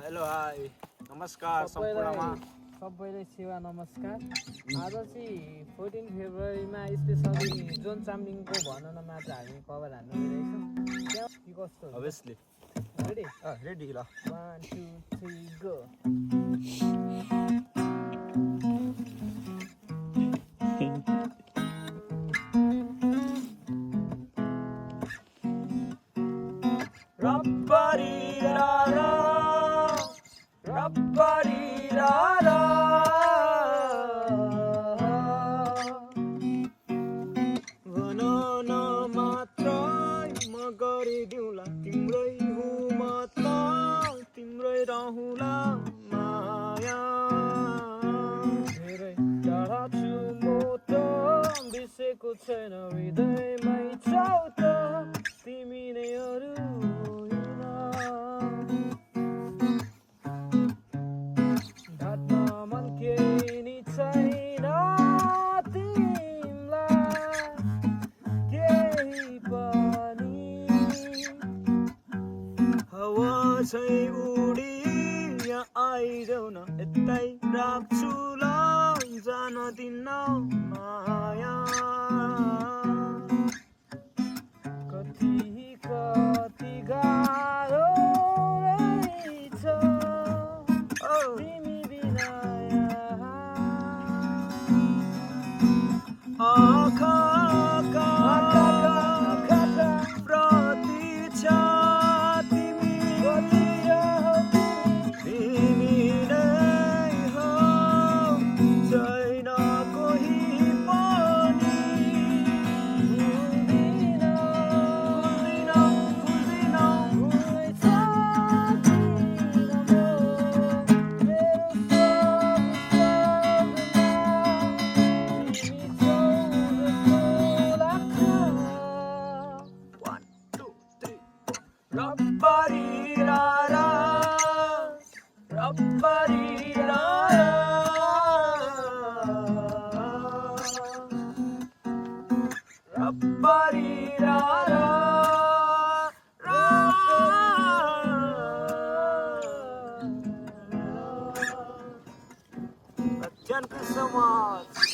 Hello hi नमस्कार सम्पूर्णमा सबैलाई सेवा नमस्कार। आज चाहिँ 14 फेब्रुअरीमा स्पेसली जोन चामलिङको भननमा चाहिँ हामी कभर हान्नु गइरहेछौँ। त्यहाँ के कस्तो हुन्छ? अभियसली रेडी रेडी ल 1 2 3 गो। रब्बारीरारा रब्बारीरारा भन न मात्रै म गरिदिउँला तिम्रै हुँ म त तिम्रै रहँला माया धेरै टाढा छु म त बिर्सेको छैन हृदयमै छौ त तिमी नै अरू होइन। ढाट्न मन केही नि छैन तिमीलाई केही पनि। हावा चाहिँ उडी यहाँ आइदेऊ न यतै राख्छु ल जान दिन्न माया कति कति गाह्रो रहेछ तिमी बिना यहाँ। आँखा प्रतीक्षा तिमी तिमी नै हो छैन कोही पनि Rabba-dee-da-da, rabba-dee-da-da, rabba-dee-da-da, Thank you so much.